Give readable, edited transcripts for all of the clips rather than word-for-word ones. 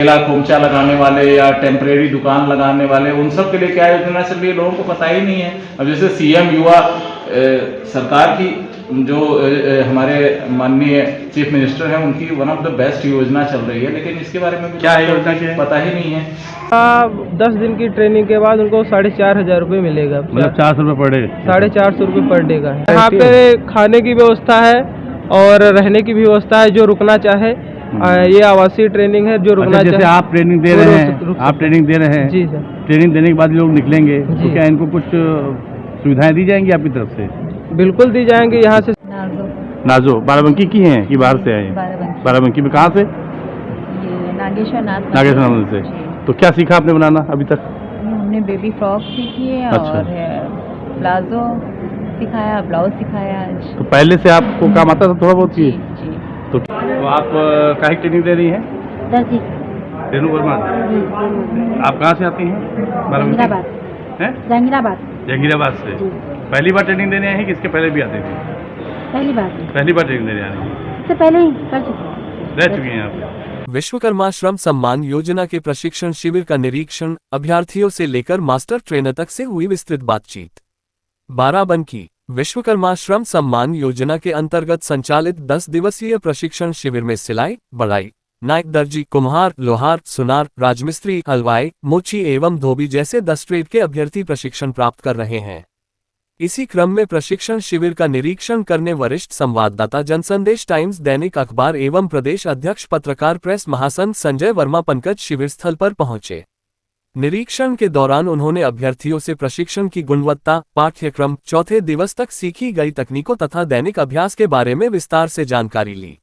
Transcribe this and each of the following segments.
ठेला खोमचा लगाने वाले या टेम्परेरी दुकान लगाने वाले, उन सब के लिए क्या योजना चल रही है लोगों को पता ही नहीं है। अब जैसे सीएम युवा सरकार की जो हमारे माननीय चीफ मिनिस्टर हैं उनकी वन ऑफ द बेस्ट योजना चल रही है, लेकिन इसके बारे में भी क्या योजना क्या है? पता ही नहीं है। 10 दिन की ट्रेनिंग के बाद उनको 4,500 रुपये मिलेगा। मतलब 400 रुपये पर डे? 450 रुपये पर डे का है। यहाँ पे खाने की व्यवस्था है और रहने की भी व्यवस्था है, जो रुकना चाहे। ये आवासीय ट्रेनिंग है, जो रुकना जैसे चाहे। आप ट्रेनिंग दे रहे हैं, आप ट्रेनिंग दे रहे हैं जी सर। ट्रेनिंग देने के बाद लोग निकलेंगे तो क्या इनको कुछ सुविधाएं दी जाएंगी आपकी तरफ से? बिल्कुल दी जाएंगी। यहाँ से नाजो बाराबंकी की हैं कि बाहर से आए? बाराबंकी में कहाँ से? नागेश्वर नाथ से। तो क्या सीखा आपने बनाना अभी तक? हमने बेबी फ्रॉक सीखी है। अच्छा। और प्लाजो सिखाया, ब्लाउज सिखाया आज। तो पहले से आपको काम आता था थोड़ा बहुत? जी ही जी। तो आप काहे ट्रेनिंग दे रही हैं? दर्जी। रेनू वर्मा। आप कहाँ से आती हैं? जहांगीराबाद। हैं? जहांगीराबाद। जहांगीराबाद से। पहली बार ट्रेनिंग देने आए हैं कि इसके पहले भी आते थे? पहली बार। पहली बार ट्रेनिंग देने आ रही हैं? इससे पहले ही कर चुके। रह चुकी हैं यहाँ पे। विश्वकर्मा श्रम सम्मान योजना के प्रशिक्षण शिविर का निरीक्षण, अभ्यर्थियों से लेकर मास्टर ट्रेनर तक से हुई विस्तृत बातचीत। बाराबंकी विश्वकर्मा श्रम सम्मान योजना के अंतर्गत संचालित 10 दिवसीय प्रशिक्षण शिविर में सिलाई, बढ़ाई, नाई, दर्जी, कुम्हार, लोहार, सुनार, राजमिस्त्री, हलवाई, मोची एवं धोबी जैसे 10 ट्रेड के अभ्यर्थी प्रशिक्षण प्राप्त कर रहे हैं। इसी क्रम में प्रशिक्षण शिविर का निरीक्षण करने वरिष्ठ संवाददाता जनसंदेश टाइम्स दैनिक अखबार एवं प्रदेश अध्यक्ष पत्रकार प्रेस महासंघ संजय वर्मा पंकज शिविर स्थल पर पहुंचे। निरीक्षण के दौरान उन्होंने अभ्यर्थियों से प्रशिक्षण की गुणवत्ता, पाठ्यक्रम, चौथे दिवस तक सीखी गई तकनीकों तथा दैनिक अभ्यास के बारे में विस्तार से जानकारी ली।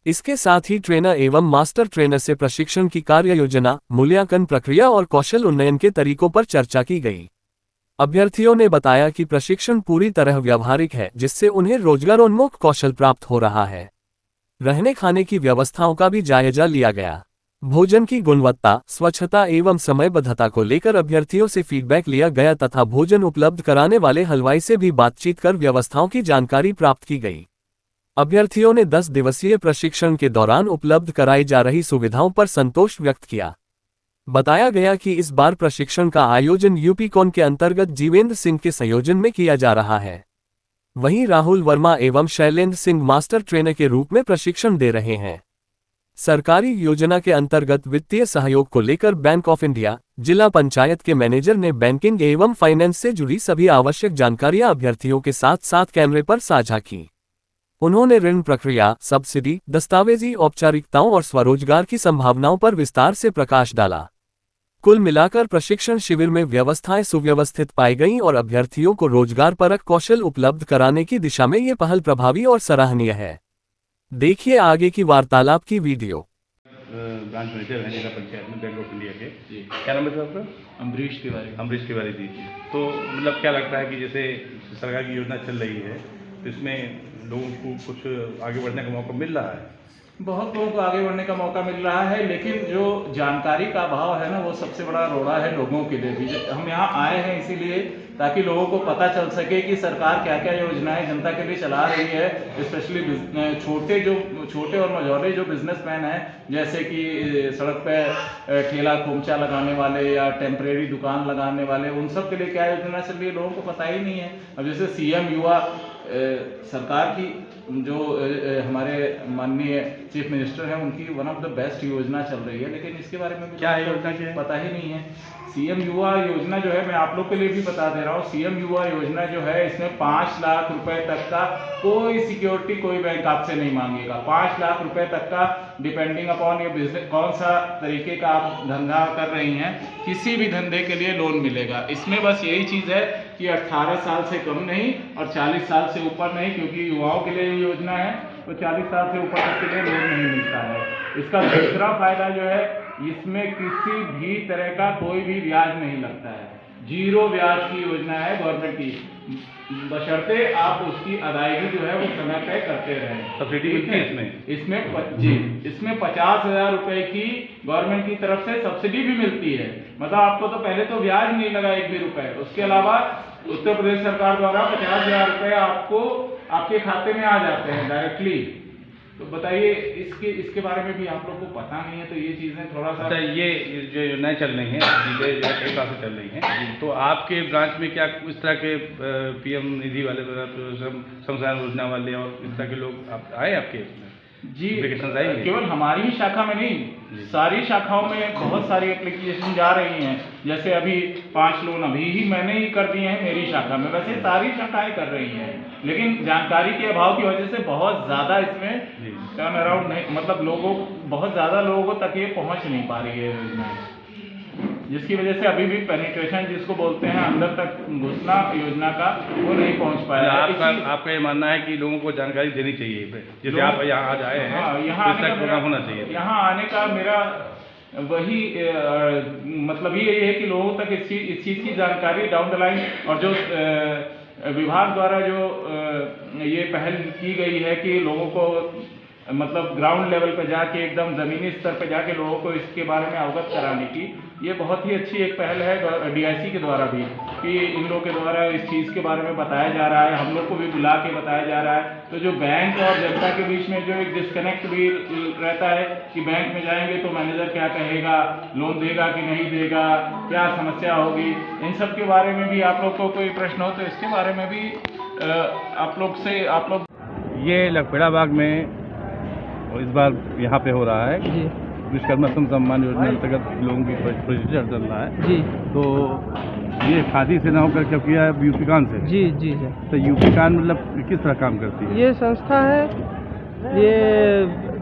इसके साथ ही ट्रेनर एवं मास्टर ट्रेनर से प्रशिक्षण की कार्य योजना, मूल्यांकन प्रक्रिया और कौशल उन्नयन के तरीकों पर चर्चा की गई। अभ्यर्थियों ने बताया कि प्रशिक्षण पूरी तरह व्यावहारिक है, जिससे उन्हें रोजगारोन्मुख कौशल प्राप्त हो रहा है। रहने खाने की व्यवस्थाओं का भी जायजा लिया गया। भोजन की गुणवत्ता, स्वच्छता एवं समयबद्धता को लेकर अभ्यर्थियों से फीडबैक लिया गया तथा भोजन उपलब्ध कराने वाले हलवाई से भी बातचीत कर व्यवस्थाओं की जानकारी प्राप्त की गई। अभ्यर्थियों ने 10 दिवसीय प्रशिक्षण के दौरान उपलब्ध कराई जा रही सुविधाओं पर संतोष व्यक्त किया। बताया गया कि इस बार प्रशिक्षण का आयोजन यूपीकॉन के अंतर्गत जीवेंद्र सिंह के संयोजन में किया जा रहा है। वहीं राहुल वर्मा एवं शैलेंद्र सिंह मास्टर ट्रेनर के रूप में प्रशिक्षण दे रहे हैं। सरकारी योजना के अंतर्गत वित्तीय सहयोग को लेकर बैंक ऑफ इंडिया, जिला पंचायत के मैनेजर ने बैंकिंग एवं फाइनेंस से जुड़ी सभी आवश्यक जानकारियां अभ्यर्थियों के साथ साथ कैमरे पर साझा की। उन्होंने ऋण प्रक्रिया, सब्सिडी, दस्तावेजी औपचारिकताओं और स्वरोजगार की संभावनाओं पर विस्तार से प्रकाश डाला। कुल मिलाकर प्रशिक्षण शिविर में व्यवस्थाएं सुव्यवस्थित पाई गईं और अभ्यर्थियों को रोजगारपरक कौशल उपलब्ध कराने की दिशा में ये पहल प्रभावी और सराहनीय है। देखिए आगे की वार्तालाप की वीडियो। ब्रांच मैनेजर हैं जिला पंचायत में बैंक ऑफ इंडिया के। क्या नाम है सर आपका? अमरीश तिवारी। अमरीश तिवारी जी। तो मतलब क्या लगता है कि जैसे सरकार की योजना चल रही है तो इसमें लोगों को कुछ आगे बढ़ने का मौका मिल रहा है? बहुत लोगों को आगे बढ़ने का मौका मिल रहा है, लेकिन जो जानकारी का अभाव है ना, वो सबसे बड़ा रोड़ा है लोगों के लिए भी। हम यहाँ आए हैं इसीलिए ताकि लोगों को पता चल सके कि सरकार क्या क्या योजनाएं जनता के लिए चला रही है। स्पेशली छोटे और मझौले जो बिजनेसमैन हैं, जैसे कि सड़क पे ठेला खोमचा लगाने वाले या टेम्परेरी दुकान लगाने वाले, उन सब के लिए क्या योजना चल रही है लोगों को पता ही नहीं है। अब जैसे सीएम युवा सरकार की जो हमारे माननीय चीफ मिनिस्टर हैं उनकी वन ऑफ द बेस्ट योजना चल रही है, लेकिन इसके बारे में भी क्या योजना क्या है? पता ही नहीं है। सीएम युवा योजना जो है, मैं आप लोग के लिए भी बता दे रहा हूँ, सीएम युवा योजना जो है इसमें 5 लाख रुपए तक का कोई सिक्योरिटी कोई बैंक आपसे नहीं मांगेगा। 5 लाख रुपए तक का, डिपेंडिंग अपॉन ये बिजनेस कौन सा तरीके का आप धंधा कर रही हैं, किसी भी धंधे के लिए लोन मिलेगा। इसमें बस यही चीज़ है कि 18 साल से कम नहीं और 40 साल से ऊपर नहीं, क्योंकि युवाओं के लिए योजना है तो 40 साल से ऊपर तक के लिए लोन नहीं मिलता है। इसका दूसरा फायदा जो है, इसमें किसी भी तरह का कोई भी ब्याज नहीं लगता है। 0 ब्याज की योजना है गवर्नमेंट की, बशर्ते आप उसकी अदायगी जो है वो समय पे करते रहें। सब्सिडी मिलती है इसमें 50,000 रुपए की गवर्नमेंट की तरफ से सब्सिडी भी मिलती है। मतलब आपको तो पहले तो ब्याज नहीं लगा 1 भी रुपए, उसके अलावा उत्तर प्रदेश सरकार द्वारा 50,000 रुपए आपको आपके खाते में आ जाते हैं डायरेक्टली। तो बताइए इसके बारे में भी आप लोग को पता नहीं है, तो ये चीज़ें थोड़ा सा। अच्छा, ये जो योजनाएं चल रही हैं चीज़ें जो है कई साल से चल रही हैं, तो आपके ब्रांच में क्या इस तरह के पीएम निधि वाले श्रमसारण योजना वाले और इस तरह के लोग आए आपके जी, एप्लीकेशन आएंगे? केवल हमारी ही शाखा में नहीं, सारी शाखाओं में बहुत सारी एप्लीकेशन जा रही हैं। जैसे अभी 5 लोन अभी ही मैंने ही कर दिए हैं मेरी शाखा में, वैसे सारी शाखाएं कर रही हैं, लेकिन जानकारी के अभाव की वजह से बहुत ज़्यादा इसमें टर्न अराउंड नहीं, मतलब बहुत ज़्यादा लोगों तक ये पहुँच नहीं पा रही है योजना, जिसकी वजह से अभी भी पेनिट्रेशन जिसको बोलते हैं अंदर तक घुसना योजना का, वो नहीं पहुंच पाया है। आपका ये मानना है कि लोगों को जानकारी देनी चाहिए, जैसे आप यहाँ आज आए हैं, यहाँ तो प्रोग्राम होना चाहिए। यहाँ आने का मेरा वही मतलब ये है कि लोगों तक इस चीज़ की जानकारी डाउन द लाइन, और जो विभाग द्वारा जो ये पहल की गई है कि लोगों को मतलब ग्राउंड लेवल पे जाके एकदम ज़मीनी स्तर पे जाके लोगों को इसके बारे में अवगत कराने की, ये बहुत ही अच्छी एक पहल है डीआईसी के द्वारा भी, कि इन लोगों के द्वारा इस चीज़ के बारे में बताया जा रहा है, हम लोग को भी बुला के बताया जा रहा है। तो जो बैंक और जनता के बीच में जो एक डिस्कनेक्ट भी रहता है कि बैंक में जाएंगे तो मैनेजर क्या कहेगा, लोन देगा कि नहीं देगा, क्या समस्या होगी, इन सब के बारे में भी आप लोग को कोई प्रश्न हो तो इसके बारे में भी आप लोग ये लखपेड़ा बाग में इस बार यहाँ पे हो रहा है जी, विश्वकर्मा श्रम सम्मान योजना अंतर्गत लोगों की प्रोसीजर चल रहा है जी, तो ये खादी से ना होकर क्या किया है यूपी कान से? जी जी सर। तो यूपी कान मतलब किस तरह काम करती है? ये संस्था है, ये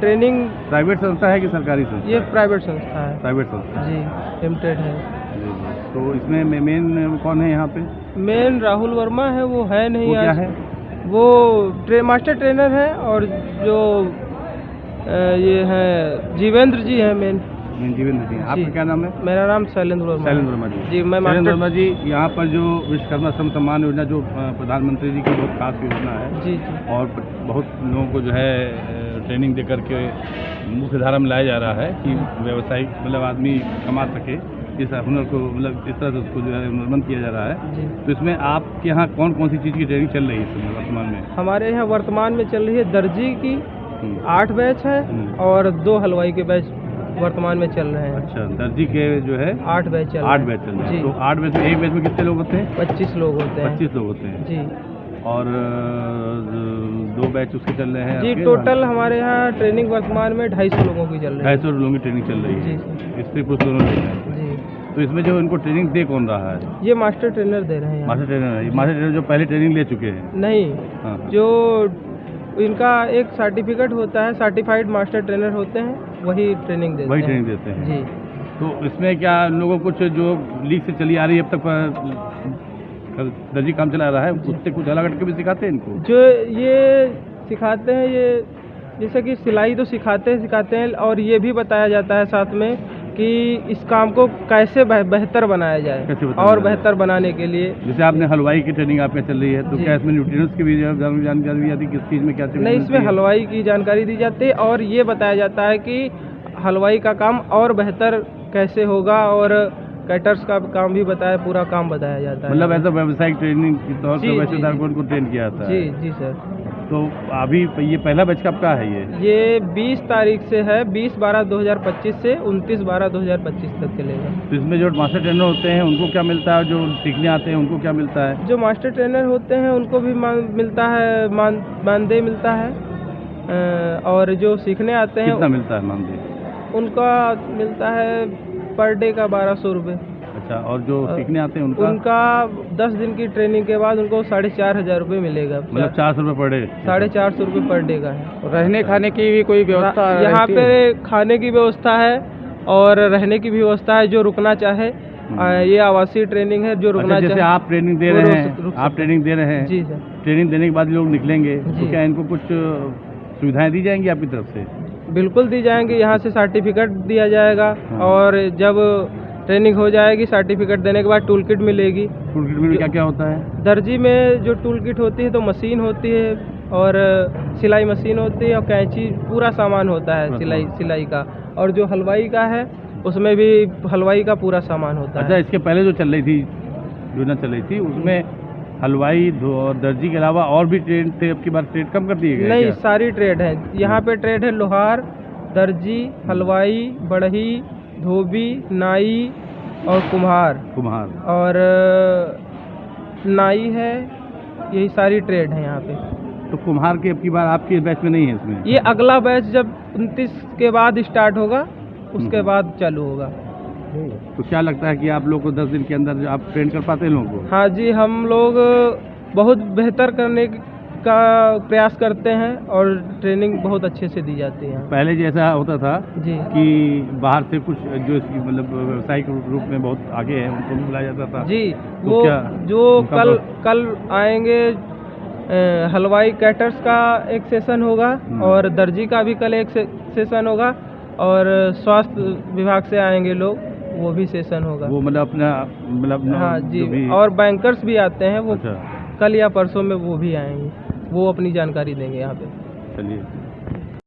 ट्रेनिंग प्राइवेट संस्था है कि सरकारी संस्था? ये प्राइवेट संस्था है। प्राइवेट संस्था जी, लिमिटेड है। जी जी। तो इसमें मेन कौन है यहाँ पे? मेन राहुल वर्मा है, वो है नहीं वो क्या आज। है? वो मास्टर ट्रेनर है, और जो ये है जीवेंद्र जी है मेन जीवेंद्र जी। आपका क्या नाम है? मेरा नाम शैलेंद्र वर्मा। शैलेंद्र वर्मा जी। जी, मैं शैलेंद्र मास्टर। वर्मा जी, यहाँ पर जो विश्वकर्मा श्रम सम्मान योजना जो प्रधानमंत्री जी की बहुत खास योजना है, जी जी, और बहुत लोगों को जो है ट्रेनिंग दे करके मुख्य धारा में लाया जा रहा है कि व्यवसायिक मतलब आदमी कमा सके, इस हुनर को मतलब इस तरह से उसको जो है हुनरमंद किया जा रहा है। जी। तो इसमें आपके यहाँ कौन कौन सी चीज़ की ट्रेनिंग चल रही है इस समय वर्तमान में? हमारे यहाँ वर्तमान में चल रही है दर्जी की 8 बैच है, और 2 हलवाई के बैच वर्तमान में चल रहे हैं। अच्छा, दर्जी के जो है 8 बैच चल रहे हैं। 8 बैच चल रहे हैं। जी। तो 8 बैच में एक बैच में कितने लोग होते हैं? 25 लोग होते हैं। 25 लोग होते हैं। जी और 2 बैच उसके चल रहे हैं जी, आपके? टोटल हमारे यहाँ ट्रेनिंग वर्तमान में 250 लोगों की चल रही है। 250 लोगों की ट्रेनिंग चल रही जी है, स्त्री पुरुष दोनों लोग हैं। जी, तो इसमें जो इनको ट्रेनिंग दे कौन रहा है? ये मास्टर ट्रेनर दे रहे हैं। मास्टर ट्रेनर है। मास्टर ट्रेनर जो पहले ट्रेनिंग ले चुके हैं? नहीं, हाँ। जो इनका एक सर्टिफिकेट होता है, सर्टिफाइड मास्टर ट्रेनर होते हैं, वही ट्रेनिंग देते हैं। वही ट्रेनिंग देते हैं। जी। तो इसमें क्या लोगों को कुछ जो लीग से चली आ रही है अब तक दर्जी काम चला रहा है, उससे कुछ अलग हट के भी सिखाते हैं इनको? जो ये सिखाते हैं, ये जैसे कि सिलाई तो सिखाते हैं, और ये भी बताया जाता है साथ में कि इस काम को कैसे बेहतर बनाया जाए, और बेहतर बनाने के लिए। जैसे आपने हलवाई की ट्रेनिंग आपके चल रही है, तो जी। क्या इसमें न्यूट्रिएंट्स की भी जानकारी दी जाती है, किस चीज़ में क्या चीज़ नहीं, इसमें हलवाई की जानकारी दी जाती है, और ये बताया जाता है कि हलवाई का काम और बेहतर कैसे होगा, और कैटर्स का काम भी बताया, पूरा काम बताया जाता है। मतलब ऐसा व्यावसायिक ट्रेनिंग के तौर जी, पर जी, वैसे उनको ट्रेन किया जाता है? जी जी सर। तो अभी ये पहला बैच कब का है ये 20 तारीख से है, 20/12/2025 से 29/12/2025 तक चलेगा। तो इसमें जो मास्टर ट्रेनर होते हैं उनको क्या मिलता है, जो सीखने आते हैं उनको क्या मिलता है? जो मास्टर ट्रेनर होते हैं उनको भी मिलता है, मानदेय मिलता है, और जो सीखने आते हैं कितना मिलता है मानदेय? उनका मिलता है पर डे का 1200 रुपये। अच्छा, और जो सीखने आते हैं उनका 10 दिन की ट्रेनिंग के बाद उनको 4,500 रुपये मिलेगा। मतलब 400 रुपये पर डे? 450 रुपये पर डे का है। रहने खाने की भी कोई व्यवस्था? यहाँ पे खाने की व्यवस्था है और रहने की भी व्यवस्था है, जो रुकना चाहे। ये आवासीय ट्रेनिंग है, जो रुकना जैसे चाहे। आप ट्रेनिंग दे रहे हैं, आप ट्रेनिंग दे रहे हैं जी सर। ट्रेनिंग देने के बाद लोग निकलेंगे, जी। तो क्या इनको कुछ सुविधाएं दी जाएंगी आपकी तरफ से? बिल्कुल दी जाएंगी, यहाँ से सर्टिफिकेट दिया जाएगा, हाँ। और जब ट्रेनिंग हो जाएगी, सर्टिफिकेट देने के बाद टूल किट मिलेगी। टूल किट में क्या क्या होता है? दर्जी में जो टूल किट होती है, तो मशीन होती है, और सिलाई मशीन होती है, और कैंची, पूरा सामान होता है सिलाई का। और जो हलवाई का है, उसमें भी हलवाई का पूरा सामान होता है। अच्छा, इसके पहले जो चल रही थी योजना चल रही थी, उसमें हलवाई और दर्जी के अलावा और भी ट्रेड थे, अब की बार ट्रेड कम कर दिए गए नहीं, क्या? सारी ट्रेड है यहाँ पे। ट्रेड है लोहार, दर्जी, हलवाई, बढ़ई, धोबी, नाई और कुम्हार। और नाई है, यही सारी ट्रेड है यहाँ पे। तो कुम्हार के अब की बार आपके बैच में नहीं है इसमें? ये अगला बैच जब 29 के बाद स्टार्ट होगा, उसके बाद चालू होगा। तो क्या लगता है कि आप लोग को 10 दिन के अंदर आप ट्रेन कर पाते हैं लोगों को? हाँ जी, हम लोग बहुत बेहतर करने का प्रयास करते हैं और ट्रेनिंग बहुत अच्छे से दी जाती है। पहले जैसा होता था जी कि बाहर से कुछ जो मतलब व्यावसायिक रूप में बहुत आगे हैं उनको भी बुलाया जाता था। जी, तो वो क्या जो उनका कल आएंगे, हलवाई कैटर्स का एक सेशन होगा और दर्जी का भी कल एक सेशन होगा, और स्वास्थ्य विभाग से आएंगे लोग, वो भी सेशन होगा। वो मतलब अपना हाँ जो जी, भी। और बैंकर्स भी आते हैं, वो अच्छा, कल या परसों में वो भी आएंगे, वो अपनी जानकारी देंगे यहाँ पे। चलिए।